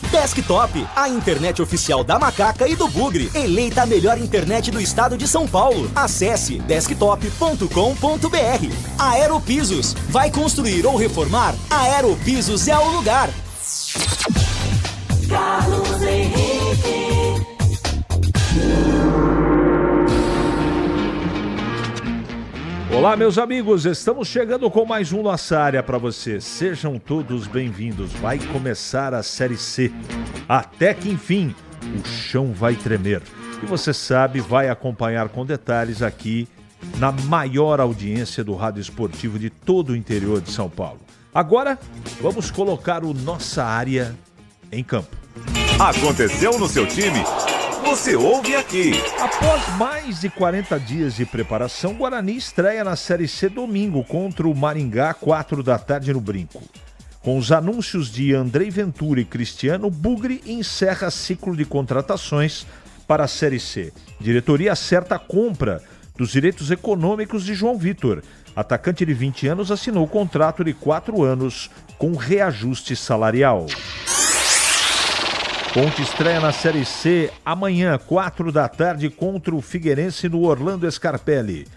Desktop, a internet oficial da Macaca e do Bugre. Eleita a melhor internet do estado de São Paulo. Acesse desktop.com.br. Aeropisos. Vai construir ou reformar? Aeropisos é o lugar. Carlos Henrique. Olá, meus amigos, estamos chegando com mais um Nossa Área para você. Sejam todos bem-vindos. Vai começar a Série C. Até que, enfim, o chão vai tremer. E você sabe, vai acompanhar com detalhes aqui na maior audiência do rádio esportivo de todo o interior de São Paulo. Agora, vamos colocar o Nossa Área em campo. Aconteceu no seu time? Você ouve aqui. Após mais de 40 dias de preparação, Guarani estreia na Série C domingo contra o Maringá, 4 da tarde no Brinco. Com os anúncios de Andrei Ventura e Cristiano, Bugre encerra ciclo de contratações para a Série C. Diretoria acerta a compra dos direitos econômicos de João Vitor. Atacante de 20 anos assinou contrato de 4 anos com reajuste salarial. Ponte estreia na Série C amanhã, 4 da tarde, contra o Figueirense no Orlando Scarpelli.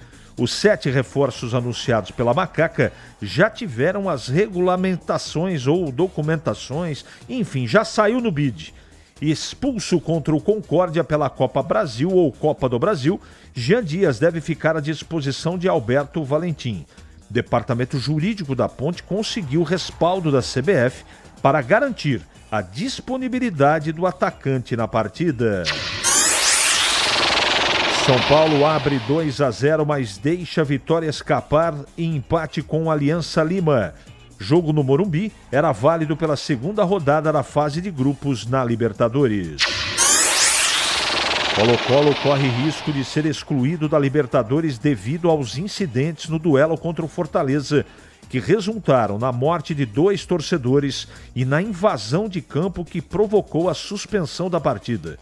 Os 7 reforços anunciados pela Macaca já tiveram as regulamentações ou documentações, enfim, já saiu no bid. Expulso contra o Concórdia pela Copa Brasil ou Copa do Brasil, Jean Dias deve ficar à disposição de Alberto Valentim. Departamento Jurídico da Ponte conseguiu respaldo da CBF para garantir a disponibilidade do atacante na partida. São Paulo abre 2-0, mas deixa a vitória escapar em empate com a Aliança Lima. Jogo no Morumbi era válido pela segunda rodada da fase de grupos na Libertadores. Colo-Colo corre risco de ser excluído da Libertadores devido aos incidentes no duelo contra o Fortaleza, que resultaram na morte de 2 torcedores e na invasão de campo que provocou a suspensão da partida.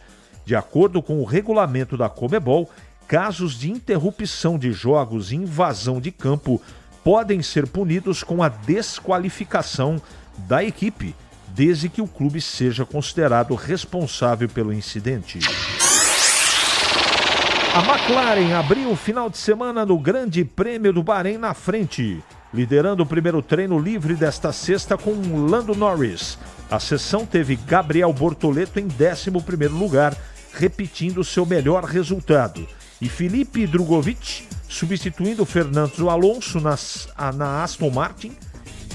De acordo com o regulamento da Conmebol, casos de interrupção de jogos e invasão de campo podem ser punidos com a desqualificação da equipe, desde que o clube seja considerado responsável pelo incidente. A McLaren abriu o final de semana no Grande Prêmio do Bahrein na frente, liderando o primeiro treino livre desta sexta com Lando Norris. A sessão teve Gabriel Bortoleto em 11º lugar, repetindo seu melhor resultado. E Felipe Drugovich, substituindo Fernando Alonso na Aston Martin,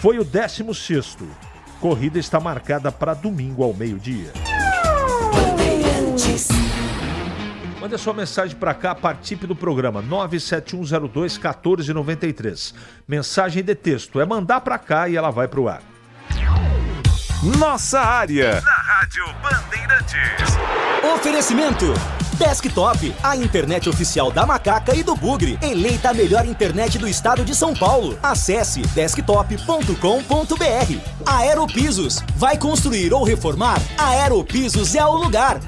foi o 16º. Corrida está marcada para domingo ao meio-dia. Mande a sua mensagem para cá, participe do programa 97102-1493. Mensagem de texto, é mandar para cá e ela vai para o ar. Nossa Área, na Rádio Bandeirantes. Oferecimento Desktop, a internet oficial da Macaca e do Bugre. Eleita a melhor internet do estado de São Paulo. Acesse desktop.com.br. Aeropisos. Vai construir ou reformar? Aeropisos é o lugar.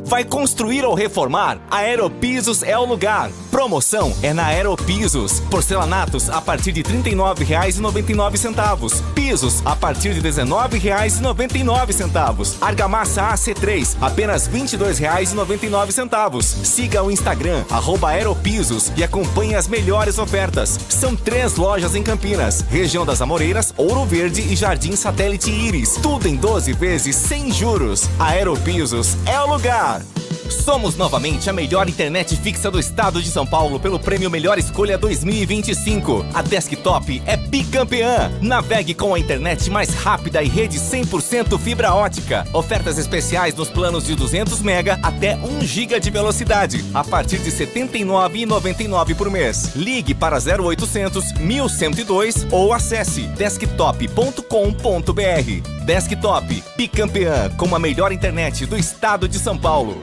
Vai construir ou reformar? Aeropisos é o lugar. Promoção é na Aeropisos. Porcelanatos a partir de R$ 39,99. Pisos a partir de R$ 19,99. Argamassa AC3, apenas R$ 22,99. Siga o Instagram, @Aeropisos, e acompanhe as melhores ofertas. São 3 lojas em Campinas, região das Amoreiras, Ouro Verde e Jardim Satélite Íris. Tudo em 12 vezes sem juros. Aeropisos é o lugar. Somos novamente a melhor internet fixa do estado de São Paulo pelo prêmio Melhor Escolha 2025. A Desktop é bicampeã. Navegue com a internet mais rápida e rede 100% fibra ótica. Ofertas especiais nos planos de 200 MB até 1 GB de velocidade, a partir de R$ 79,99 por mês. Ligue para 0800 1102 ou acesse desktop.com.br. Desktop, bicampeã com a melhor internet do estado de São Paulo.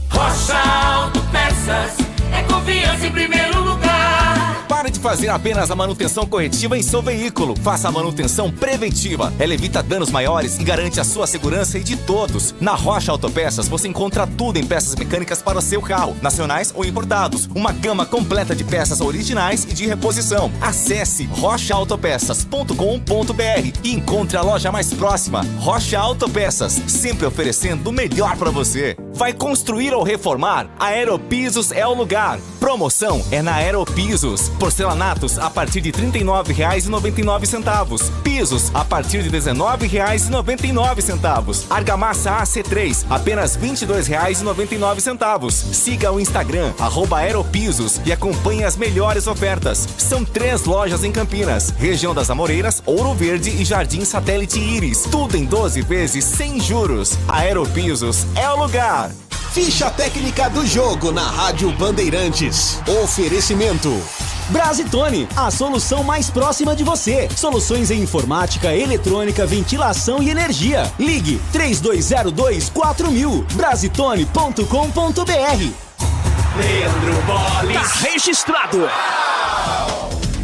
Rocha Autopeças é confiança em primeiro lugar. Pare de fazer apenas a manutenção corretiva em seu veículo. Faça a manutenção preventiva. Ela evita danos maiores e garante a sua segurança e de todos. Na Rocha Autopeças você encontra tudo em peças mecânicas para o seu carro, nacionais ou importados. Uma gama completa de peças originais e de reposição. Acesse rochaautopeças.com.br e encontre a loja mais próxima. Rocha Autopeças, sempre oferecendo o melhor para você. Vai construir ou reformar? A Aeropisos é o lugar. Promoção é na Aeropisos. Porcelanatos a partir de R$ 39,99. Pisos a partir de R$ 19,99. Argamassa AC3 apenas R$ 22,99. Siga o Instagram @Aeropisos e acompanhe as melhores ofertas. São 3 lojas em Campinas, região das Amoreiras, Ouro Verde e Jardim Satélite Íris. Tudo em 12 vezes sem juros. Aeropisos é o lugar. Ficha técnica do jogo na Rádio Bandeirantes. Oferecimento Brasitone, a solução mais próxima de você. Soluções em informática, eletrônica, ventilação e energia. Ligue 3202-4000. Brasitone.com.br. Leandro Bolis. Tá registrado.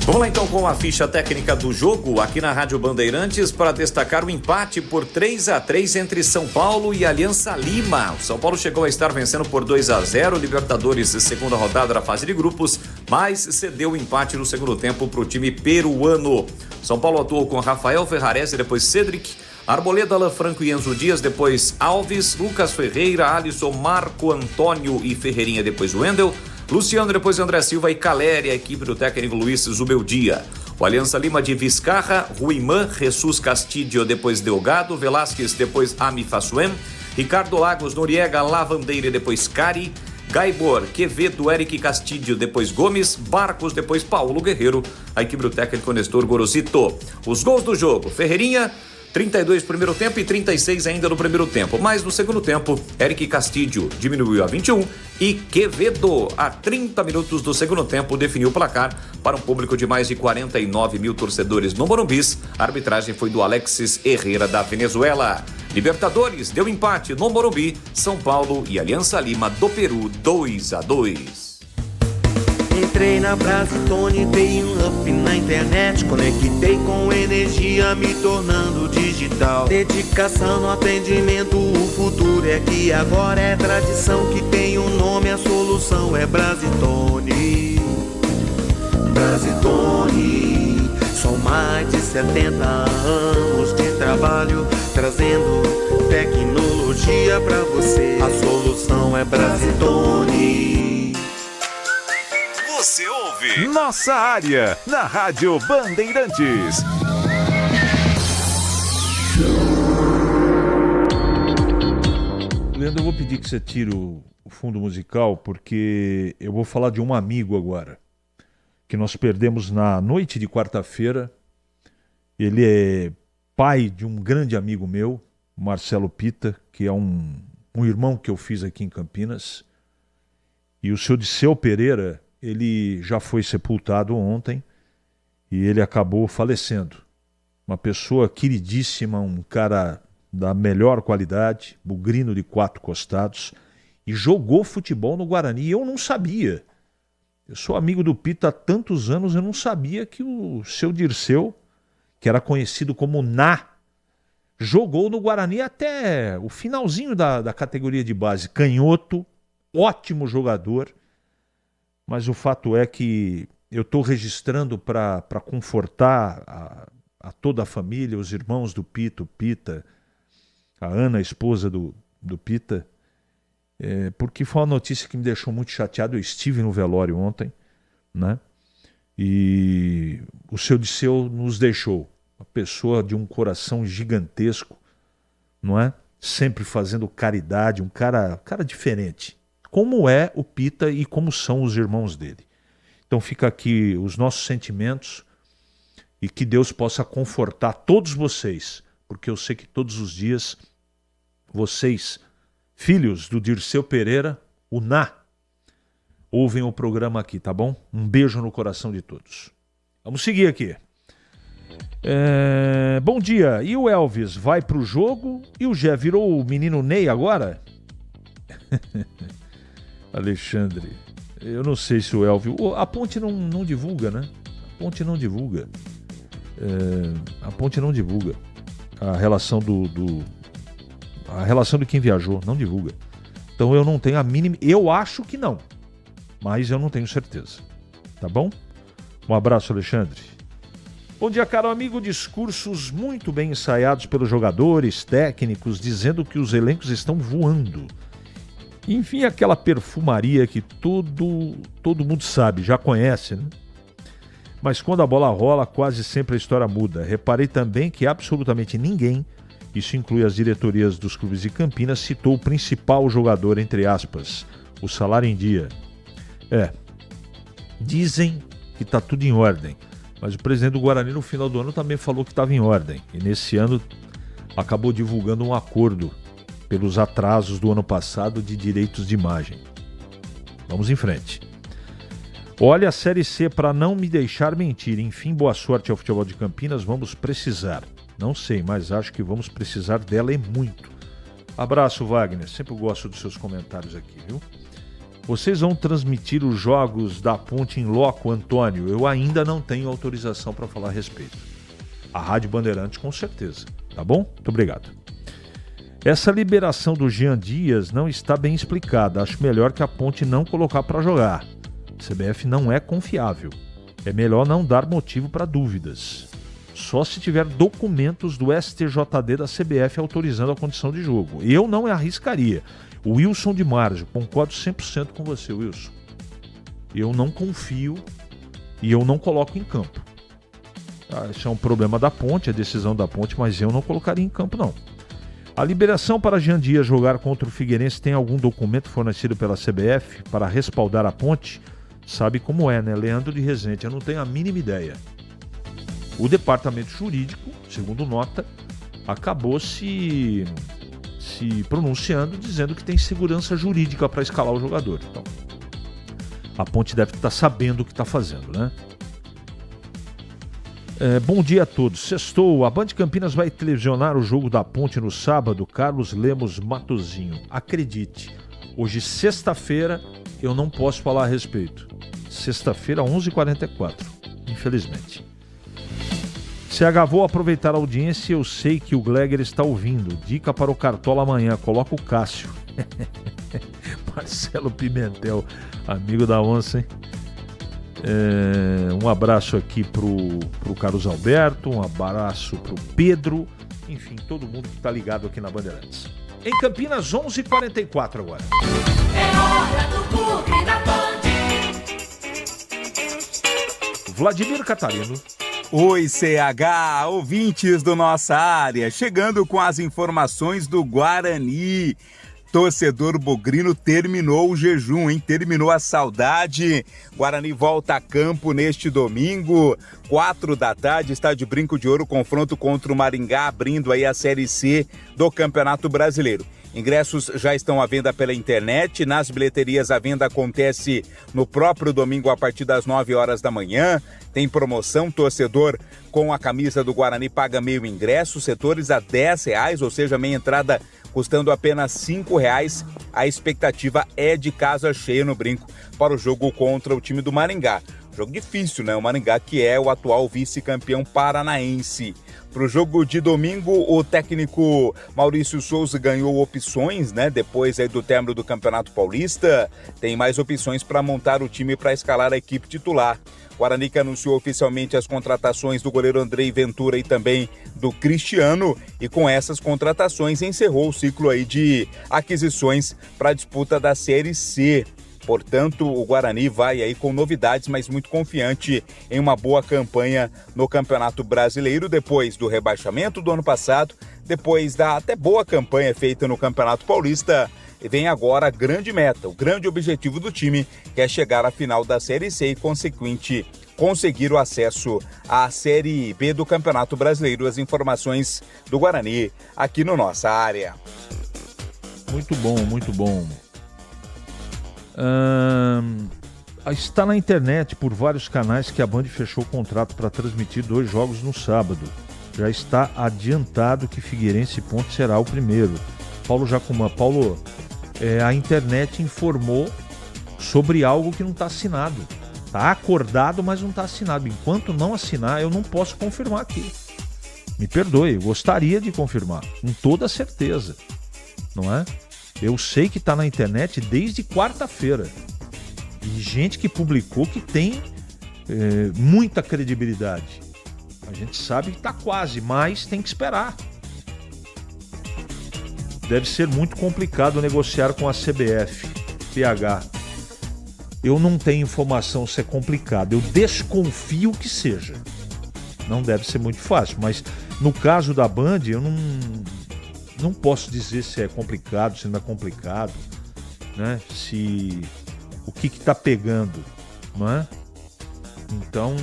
Vamos lá então com a ficha técnica do jogo aqui na Rádio Bandeirantes para destacar o empate por 3-3 entre São Paulo e Aliança Lima. O São Paulo chegou a estar vencendo por 2-0, Libertadores segunda rodada da fase de grupos, mas cedeu o empate no segundo tempo para o time peruano. São Paulo atuou com Rafael Ferrarese, depois Cedric, Arboleda, Alan Franco e Enzo Dias, depois Alves, Lucas Ferreira, Alisson, Marco Antônio e Ferreirinha, depois Wendel, Luciano, depois André Silva e Caleri, a equipe do técnico Luiz Zubeldia. O Aliança Lima de Vizcarra, Ruimã, Jesus Castilho, depois Delgado, Velasquez, depois Ami Fassuem, Ricardo Lagos, Noriega, Lavandeira, depois Cari, Gaibor, Quevedo, Eric Castilho, depois Gomes, Barcos, depois Paulo Guerreiro, a equipe do técnico Nestor Gorosito. Os gols do jogo: Ferreirinha, 32 no primeiro tempo e 36 ainda no primeiro tempo. Mas no segundo tempo, Eric Castilho diminuiu a 21 e Quevedo, a 30 minutos do segundo tempo, definiu o placar para um público de mais de 49 mil torcedores no Morumbi. A arbitragem foi do Alexis Herrera, da Venezuela. Libertadores deu empate no Morumbi, São Paulo e Aliança Lima do Peru, 2-2. Entrei na Brasitone, dei um up na internet, conectei com energia, me tornando digital. Dedicação no atendimento, o futuro é que agora é tradição, que tem um nome, a solução é Brasitone. Brasitone, são mais de 70 anos de trabalho, trazendo tecnologia pra você. A solução é Brasitone. Você ouve Nossa Área na Rádio Bandeirantes. Leandro, eu vou pedir que você tire o fundo musical, porque eu vou falar de um amigo agora, que nós perdemos na noite de quarta-feira. Ele é pai de um grande amigo meu, Marcelo Pita, que é um irmão que eu fiz aqui em Campinas. E o seu Disseu Pereira, ele já foi sepultado ontem e ele acabou falecendo. Uma pessoa queridíssima, um cara da melhor qualidade, bugrino de 4 costados, e jogou futebol no Guarani. E eu não sabia. Eu sou amigo do Pita há tantos anos, eu não sabia que o seu Dirceu, que era conhecido como Ná, jogou no Guarani até o finalzinho da categoria de base. Canhoto, ótimo jogador. Mas o fato é que eu estou registrando para confortar a toda a família, os irmãos do Pita, o Pita, a Ana, a esposa do Pita, porque foi uma notícia que me deixou muito chateado. Eu estive no velório ontem, né? E o seu Disseu nos deixou. Uma pessoa de um coração gigantesco, não é? Sempre fazendo caridade, um cara diferente. Como é o Pita e como são os irmãos dele. Então fica aqui os nossos sentimentos e que Deus possa confortar todos vocês, porque eu sei que todos os dias vocês, filhos do Dirceu Pereira, o Ná, ouvem o programa aqui, tá bom? Um beijo no coração de todos. Vamos seguir aqui. Bom dia. E o Elvis vai pro jogo? E o Gé virou o menino Ney agora? Alexandre, eu não sei se o Elvis... A Ponte não divulga, né? Ponte não divulga. A Ponte não divulga a relação a relação de quem viajou, não divulga. Então eu não tenho a mínima... Eu acho que não, mas eu não tenho certeza. Tá bom? Um abraço, Alexandre. Bom dia, caro amigo. Discursos muito bem ensaiados pelos jogadores, técnicos, dizendo que os elencos estão voando. Enfim, aquela perfumaria que todo mundo sabe, já conhece, né? Mas quando a bola rola, quase sempre a história muda. Reparei também que absolutamente ninguém, isso inclui as diretorias dos clubes de Campinas, citou o principal jogador, entre aspas, o salário em dia. Dizem que está tudo em ordem. Mas o presidente do Guarani no final do ano também falou que estava em ordem. E nesse ano acabou divulgando um acordo pelos atrasos do ano passado de direitos de imagem. Vamos em frente. Olha a Série C para não me deixar mentir. Enfim, boa sorte ao futebol de Campinas. Vamos precisar. Não sei, mas acho que vamos precisar dela e muito. Abraço, Wagner. Sempre gosto dos seus comentários aqui, viu? Vocês vão transmitir os jogos da Ponte em loco, Antônio? Eu ainda não tenho autorização para falar a respeito. A Rádio Bandeirantes, com certeza. Tá bom? Muito obrigado. Essa liberação do Jean Dias não está bem explicada. Acho melhor que a Ponte não colocar para jogar. A CBF não é confiável. É melhor não dar motivo para dúvidas. Só se tiver documentos do STJD da CBF autorizando a condição de jogo. Eu não arriscaria. Wilson de Margem, concordo 100% com você, Wilson. Eu não confio e eu não coloco em campo. Isso é um problema da Ponte, a decisão da Ponte, mas eu não colocaria em campo, não. A liberação para Jean Dias jogar contra o Figueirense tem algum documento fornecido pela CBF para respaldar a Ponte? Sabe como é, né? Leandro de Rezende, eu não tenho a mínima ideia. O departamento jurídico, segundo nota, acabou se pronunciando, dizendo que tem segurança jurídica para escalar o jogador. Então, a Ponte deve estar sabendo o que está fazendo, né? Bom dia a todos. Sextou, a Band Campinas vai televisionar o jogo da Ponte no sábado. Carlos Lemos Matozinho. Acredite, hoje, sexta-feira, eu não posso falar a respeito. Sexta-feira, 11h44, infelizmente. CH, vou aproveitar a audiência, eu sei que o Gleger está ouvindo. Dica para o Cartola amanhã, coloca o Cássio. Marcelo Pimentel, amigo da onça, hein? Um abraço aqui pro Carlos Alberto, um abraço pro Pedro, enfim, todo mundo que está ligado aqui na Bandeirantes. Em Campinas, 11h44 agora. É hora do Clube da Band. Vladimir Catarino. Oi, CH, ouvintes do Nossa Área, chegando com as informações do Guarani. Torcedor bugrino terminou o jejum, hein? Terminou a saudade. Guarani volta a campo neste domingo, 16h, Estádio Brinco de Ouro, confronto contra o Maringá, abrindo aí a Série C do Campeonato Brasileiro. Ingressos já estão à venda pela internet, nas bilheterias a venda acontece no próprio domingo a partir das 9h da manhã. Tem promoção, torcedor com a camisa do Guarani paga meio ingresso, setores a R$10, ou seja, meia entrada custando apenas R$5. A expectativa é de casa cheia no Brinco para o jogo contra o time do Maringá. Jogo difícil, né? O Maringá, que é o atual vice-campeão paranaense. Para o jogo de domingo, o técnico Maurício Souza ganhou opções, né? Depois aí do término do Campeonato Paulista, tem mais opções para montar o time para escalar a equipe titular. Guarani que anunciou oficialmente as contratações do goleiro Andrei Ventura e também do Cristiano, e com essas contratações encerrou o ciclo aí de aquisições para a disputa da Série C. Portanto, o Guarani vai aí com novidades, mas muito confiante em uma boa campanha no Campeonato Brasileiro, depois do rebaixamento do ano passado, depois da até boa campanha feita no Campeonato Paulista. Vem agora a grande meta, o grande objetivo do time, que é chegar à final da Série C e, consequente, conseguir o acesso à Série B do Campeonato Brasileiro. As informações do Guarani aqui no Nossa Área. Muito bom, muito bom. Está na internet por vários canais que a Band fechou o contrato para transmitir 2 jogos no sábado. Já está adiantado que Figueirense e Ponte será o primeiro. Paulo Jacumã. Paulo, a internet informou sobre algo que não está assinado. Tá acordado, mas não tá assinado. Enquanto não assinar, eu não posso confirmar aqui. Me perdoe, eu gostaria de confirmar, com toda certeza, não é? Eu sei que tá na internet desde quarta-feira. E gente que publicou que tem muita credibilidade. A gente sabe que tá quase, mas tem que esperar. Deve ser muito complicado negociar com a CBF, PH. Eu não tenho informação se é complicado. Eu desconfio que seja. Não deve ser muito fácil, mas no caso da Band, eu não posso dizer se é complicado, se não é complicado, né? Se o que tá pegando, não é? Então,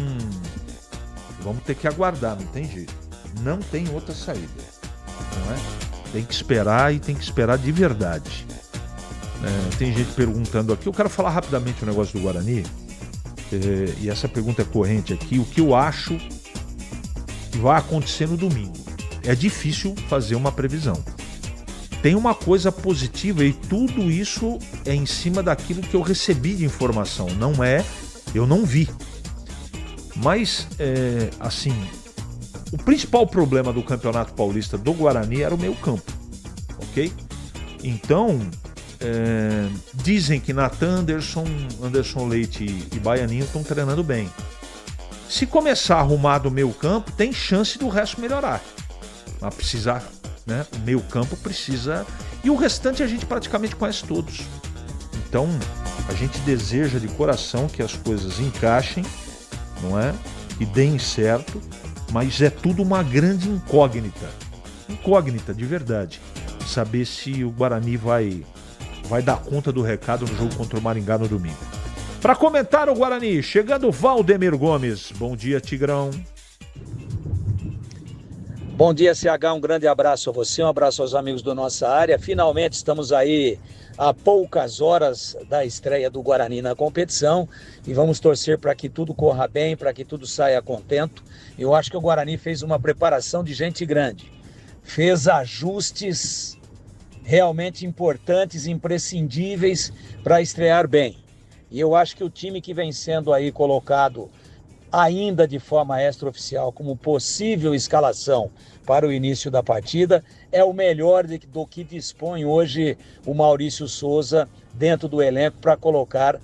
vamos ter que aguardar, não tem jeito. Não tem outra saída, não é? Tem que esperar e tem que esperar de verdade. Tem gente perguntando aqui, eu quero falar rapidamente o negócio do Guarani, e essa pergunta é corrente aqui, o que eu acho que vai acontecer no domingo. É difícil fazer uma previsão. Tem uma coisa positiva e tudo isso é em cima daquilo que eu recebi de informação, eu não vi. Mas, assim, o principal problema do Campeonato Paulista do Guarani era o meio-campo, ok? Então, dizem que Nathan, Anderson Leite e Baianinho estão treinando bem. Se começar a arrumar do meio-campo, tem chance do resto melhorar. Mas precisar, né? O meio-campo precisa. E o restante a gente praticamente conhece todos. Então, a gente deseja de coração que as coisas encaixem, não é? E deem certo, mas é tudo uma grande incógnita. Incógnita, de verdade. Saber se o Guarani vai dar conta do recado no jogo contra o Maringá no domingo. Para comentar o Guarani, chegando Valdemir Gomes. Bom dia, Tigrão. Bom dia, CH. Um grande abraço a você, um abraço aos amigos da nossa área. Finalmente estamos aí a poucas horas da estreia do Guarani na competição e vamos torcer para que tudo corra bem, para que tudo saia contento. Eu acho que o Guarani fez uma preparação de gente grande. Fez ajustes realmente importantes, imprescindíveis para estrear bem. E eu acho que o time que vem sendo aí colocado ainda de forma extraoficial como possível escalação para o início da partida é o melhor do que dispõe hoje o Maurício Souza dentro do elenco para colocar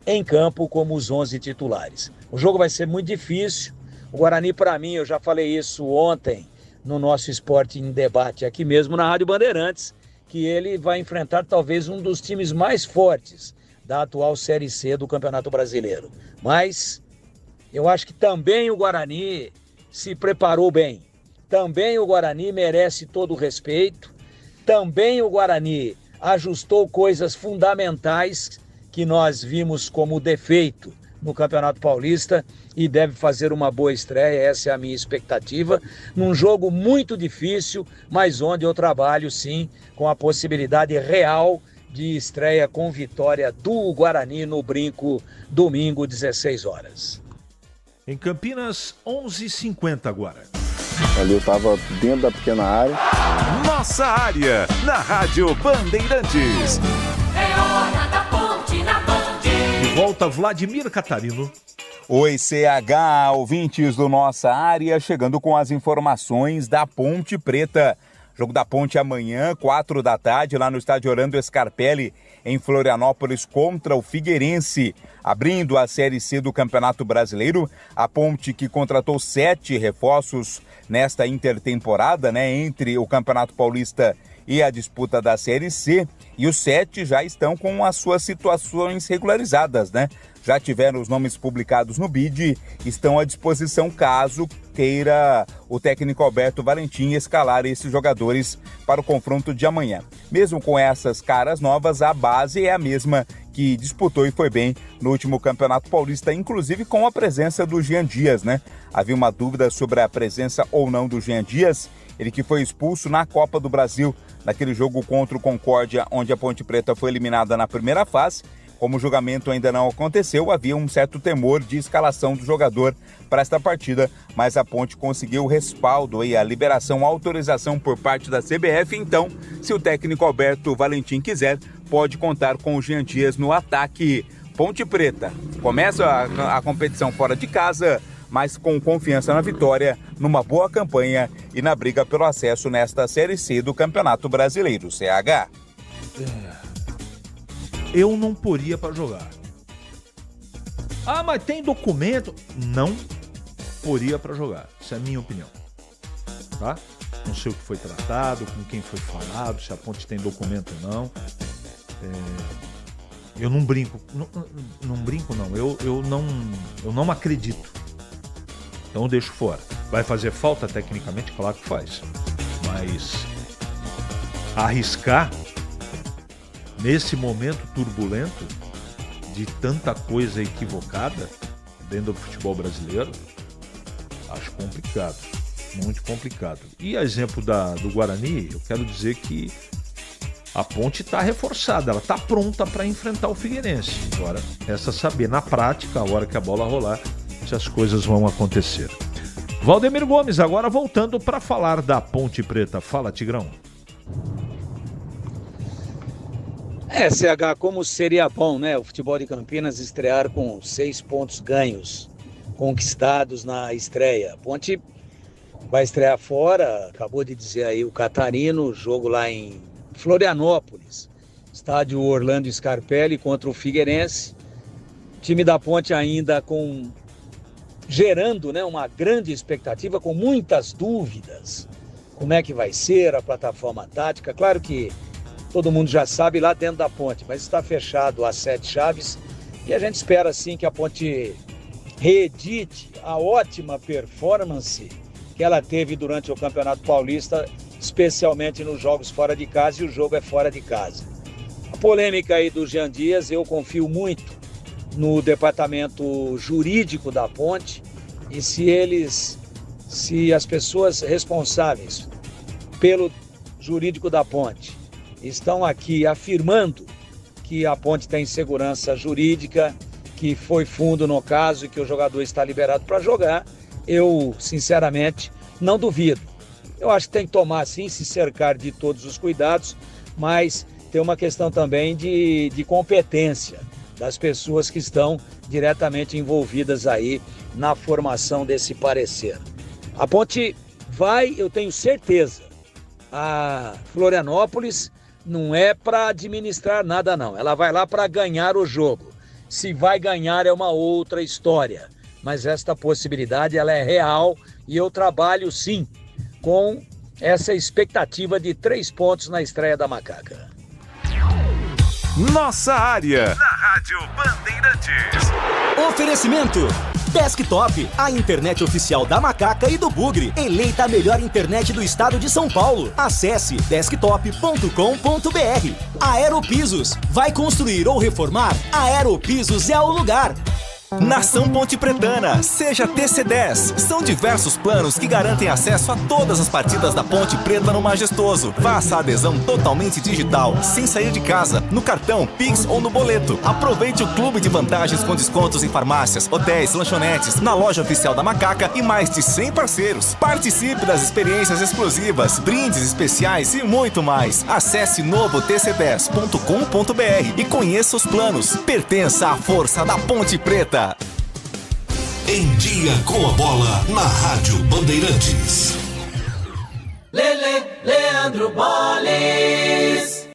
em campo como os 11 titulares. O jogo vai ser muito difícil. O Guarani, para mim, eu já falei isso ontem no nosso Esporte em Debate aqui mesmo na Rádio Bandeirantes, que ele vai enfrentar talvez um dos times mais fortes da atual Série C do Campeonato Brasileiro. Mas eu acho que também o Guarani se preparou bem. Também o Guarani merece todo o respeito. Também o Guarani ajustou coisas fundamentais que nós vimos como defeito no Campeonato Paulista e deve fazer uma boa estreia, essa é a minha expectativa, num jogo muito difícil, mas onde eu trabalho sim com a possibilidade real de estreia com vitória do Guarani no Brinco, domingo, 16 horas. Em Campinas, 11h50 agora. Ali eu estava dentro da pequena área. Nossa área, na Rádio Bandeirantes. É hora da ponte na Band. De volta, Vladimir Catarino. Oi, CH, ouvintes do Nossa Área, chegando com as informações da Ponte Preta. Jogo da Ponte amanhã, 4 da tarde, lá no estádio Orlando Scarpelli, em Florianópolis, contra o Figueirense. Abrindo a Série C do Campeonato Brasileiro, a Ponte que contratou 7 reforços nesta intertemporada, entre o Campeonato Paulista e a disputa da Série C, e os 7 já estão com as suas situações regularizadas, Já tiveram os nomes publicados no BID, estão à disposição caso queira o técnico Alberto Valentim escalar esses jogadores para o confronto de amanhã. Mesmo com essas caras novas, a base é a mesma que disputou e foi bem no último Campeonato Paulista, inclusive com a presença do Jean Dias, Havia uma dúvida sobre a presença ou não do Jean Dias, ele que foi expulso na Copa do Brasil, naquele jogo contra o Concórdia, onde a Ponte Preta foi eliminada na primeira fase. Como o julgamento ainda não aconteceu, havia um certo temor de escalação do jogador para esta partida, mas a Ponte conseguiu o respaldo e a liberação, a autorização por parte da CBF. Então, se o técnico Alberto Valentim quiser, pode contar com o Jean Dias no ataque. Ponte Preta começa a competição fora de casa, mas com confiança na vitória, numa boa campanha e na briga pelo acesso nesta Série C do Campeonato Brasileiro, CH. Eu não poria para jogar. Ah, mas tem documento? Não poria para jogar. Essa é a minha opinião. Tá? Não sei o que foi tratado, com quem foi falado, se a Ponte tem documento ou não. Eu não brinco. Não brinco, não. Eu não acredito. Então eu deixo fora. Vai fazer falta tecnicamente? Claro que faz. Mas arriscar nesse momento turbulento de tanta coisa equivocada dentro do futebol brasileiro, acho complicado. Muito complicado. E a exemplo do Guarani, eu quero dizer que a Ponte está reforçada, ela está pronta para enfrentar o Figueirense. Agora, resta saber na prática, a hora que a bola rolar, se as coisas vão acontecer. Valdemir Gomes, agora voltando para falar da Ponte Preta. Fala, Tigrão. CH, como seria bom, né? O futebol de Campinas estrear com 6 pontos ganhos, conquistados na estreia. A Ponte vai estrear fora, acabou de dizer aí o Catarino, jogo lá em Florianópolis, estádio Orlando Scarpelli contra o Figueirense. Time da Ponte ainda gerando, né, uma grande expectativa, com muitas dúvidas. Como é que vai ser a plataforma tática? Claro que todo mundo já sabe lá dentro da Ponte, mas está fechado as 7 chaves e a gente espera sim que a Ponte reedite a ótima performance que ela teve durante o Campeonato Paulista, especialmente nos jogos fora de casa, e o jogo é fora de casa. A polêmica aí do Jean Dias, eu confio muito no departamento jurídico da Ponte, e se as pessoas responsáveis pelo jurídico da Ponte estão aqui afirmando que a Ponte tem segurança jurídica, que foi fundo no caso e que o jogador está liberado para jogar, eu, sinceramente, não duvido. Eu acho que tem que tomar, sim, se cercar de todos os cuidados, mas tem uma questão também de competência das pessoas que estão diretamente envolvidas aí na formação desse parecer. A Ponte vai, eu tenho certeza, a Florianópolis não é para administrar nada, não. Ela vai lá para ganhar o jogo. Se vai ganhar é uma outra história. Mas esta possibilidade ela é real e eu trabalho sim com essa expectativa de 3 pontos na estreia da Macaca. Nossa área, na Rádio Bandeirantes. Oferecimento Desktop, a internet oficial da Macaca e do Bugre, eleita a melhor internet do estado de São Paulo. Acesse desktop.com.br. Aeropisos, vai construir ou reformar? Aeropisos é o lugar. Nação Ponte Pretana, seja TC10. São diversos planos que garantem acesso a todas as partidas da Ponte Preta no Majestoso. Faça a adesão totalmente digital, sem sair de casa, no cartão, Pix ou no boleto. Aproveite o clube de vantagens com descontos em farmácias, hotéis, lanchonetes, na loja oficial da Macaca e mais de 100 parceiros. Participe das experiências exclusivas, brindes especiais e muito mais. Acesse novo tc10.com.br e conheça os planos. Pertença à força da Ponte Preta. Em Dia com a Bola, na Rádio Bandeirantes. Leandro Boles.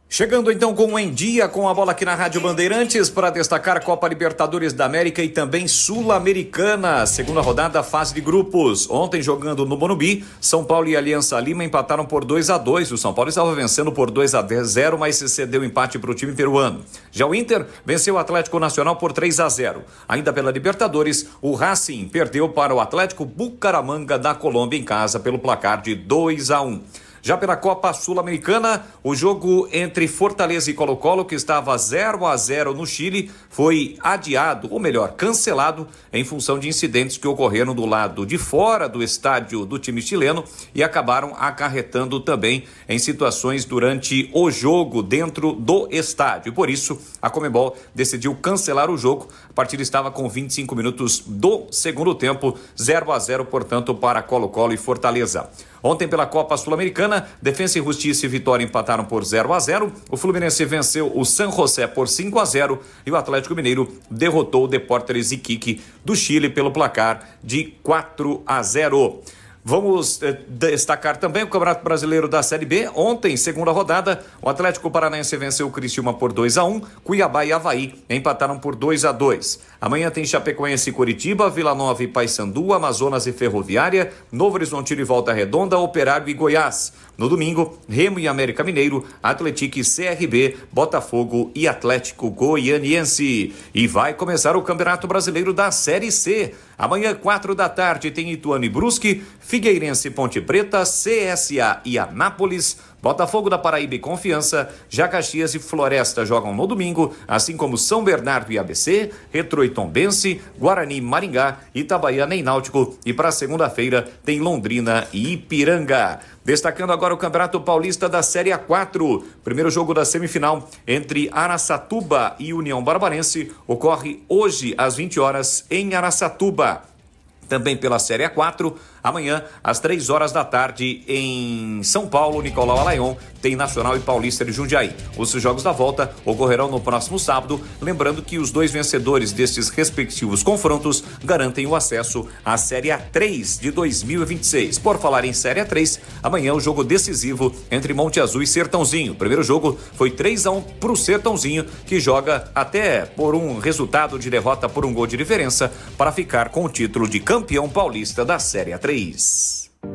Chegando então com Em Dia com a Bola aqui na Rádio Bandeirantes para destacar Copa Libertadores da América e também Sul-Americana, segunda rodada, fase de grupos. Ontem, jogando no Morumbi, São Paulo e Aliança Lima empataram por 2-2. O São Paulo estava vencendo por 2-0, mas cedeu empate para o time peruano. Já o Inter venceu o Atlético Nacional por 3-0. Ainda pela Libertadores, o Racing perdeu para o Atlético Bucaramanga da Colômbia em casa pelo placar de 2-1. Já pela Copa Sul-Americana, o jogo entre Fortaleza e Colo-Colo, que estava 0-0 no Chile, foi adiado, ou melhor, cancelado, em função de incidentes que ocorreram do lado de fora do estádio do time chileno e acabaram acarretando também em situações durante o jogo dentro do estádio. Por isso, a Conmebol decidiu cancelar o jogo. A partida estava com 25 minutos do segundo tempo, 0-0, portanto, para Colo-Colo e Fortaleza. Ontem, pela Copa Sul-Americana, semana. Defensa e Justiça e Vitória empataram por 0-0. O Fluminense venceu o San José por 5-0 e o Atlético Mineiro derrotou o Deportes Iquique do Chile pelo placar de 4-0. Vamos destacar também o Campeonato Brasileiro da Série B. Ontem, segunda rodada, o Atlético Paranaense venceu o Criciúma por 2-1. Cuiabá e Avaí empataram por 2-2. Amanhã tem Chapecoense e Curitiba, Vila Nova e Paysandu, Amazonas e Ferroviária, Novo Horizontino e Volta Redonda, Operário e Goiás. No domingo, Remo e América Mineiro, Atlético e CRB, Botafogo e Atlético Goianiense. E vai começar o Campeonato Brasileiro da Série C. Amanhã, 4 da tarde, tem Ituano e Brusque, Figueirense e Ponte Preta, CSA e Anápolis, Botafogo da Paraíba e Confiança, já Caxias e Floresta jogam no domingo, assim como São Bernardo e ABC, Retrô e Tombense, Guarani e Maringá, Itabaiana e Náutico, e para segunda-feira tem Londrina e Ipiranga. Destacando agora o Campeonato Paulista da Série A4. Primeiro jogo da semifinal entre Araçatuba e União Barbarense ocorre hoje às 20 horas em Araçatuba. Também pela Série A4, amanhã, às 3 horas da tarde, em São Paulo, Nicolau Alaion, tem Nacional e Paulista de Jundiaí. Os jogos da volta ocorrerão no próximo sábado, lembrando que os 2 vencedores destes respectivos confrontos garantem o acesso à Série A3 de 2026. Por falar em Série A3, amanhã o jogo decisivo entre Monte Azul e Sertãozinho. O primeiro jogo foi 3-1 para o Sertãozinho, que joga até por um resultado de derrota por um gol de diferença para ficar com o título de campeão paulista da Série A3.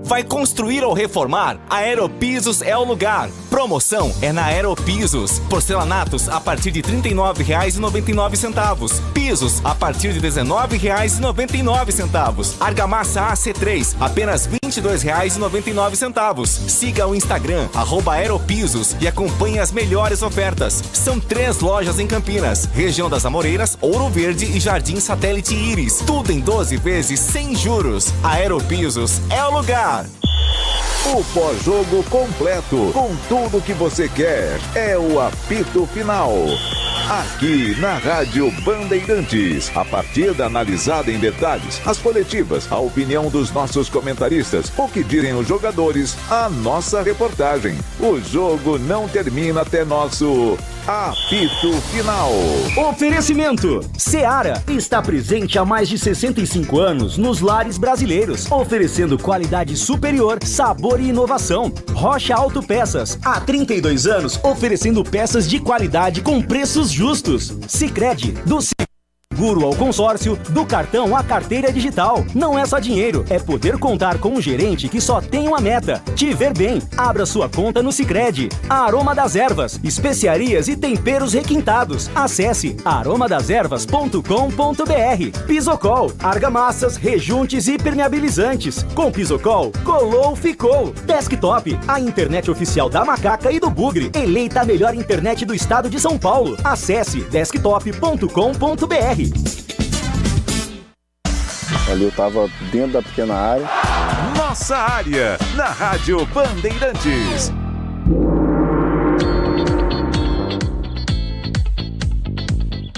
Vai construir ou reformar? A Aeropisos é o lugar. Promoção é na Aeropisos. Porcelanatos a partir de R$ 39,99. Pisos a partir de R$ 19,99. Argamassa AC3 apenas R$ 22,99. Siga o Instagram @Aeropisos e acompanhe as melhores ofertas. São 3 lojas em Campinas, região das Amoreiras, Ouro Verde e Jardim Satélite Íris. Tudo em 12 vezes sem juros. A Aeropisos é o lugar. O pós-jogo completo, com tudo que você quer, é o apito final. Aqui na Rádio Bandeirantes, a partida analisada em detalhes, as coletivas, a opinião dos nossos comentaristas, o que dizem os jogadores, a nossa reportagem. O jogo não termina até nosso apito final. Oferecimento: Seara está presente há mais de 65 anos nos lares brasileiros, oferecendo qualidade superior, sabor e inovação. Rocha Autopeças, há 32 anos, oferecendo peças de qualidade com preços justos. Sicredi, do seguro ao consórcio, do cartão à carteira digital. Não é só dinheiro, é poder contar com um gerente que só tem uma meta: te ver bem. Abra sua conta no Sicredi. Aroma das Ervas, especiarias e temperos requintados. Acesse aromadeservas.com.br. Pisocol, argamassas, rejuntes e permeabilizantes. Com Pisocol, colou, ficou. Desktop, a internet oficial da Macaca e do Bugre. Eleita a melhor internet do estado de São Paulo. Acesse desktop.com.br. Ali eu tava dentro da pequena área. Nossa área, na Rádio Bandeirantes.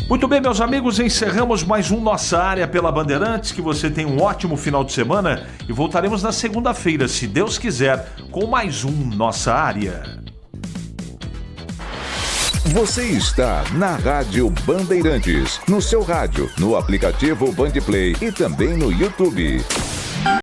Muito bem, meus amigos, encerramos mais um Nossa Área pela Bandeirantes. Que você tenha um ótimo final de semana e voltaremos na segunda-feira, se Deus quiser, com mais um Nossa Área. Você está na Rádio Bandeirantes, no seu rádio, no aplicativo Bandplay e também no YouTube.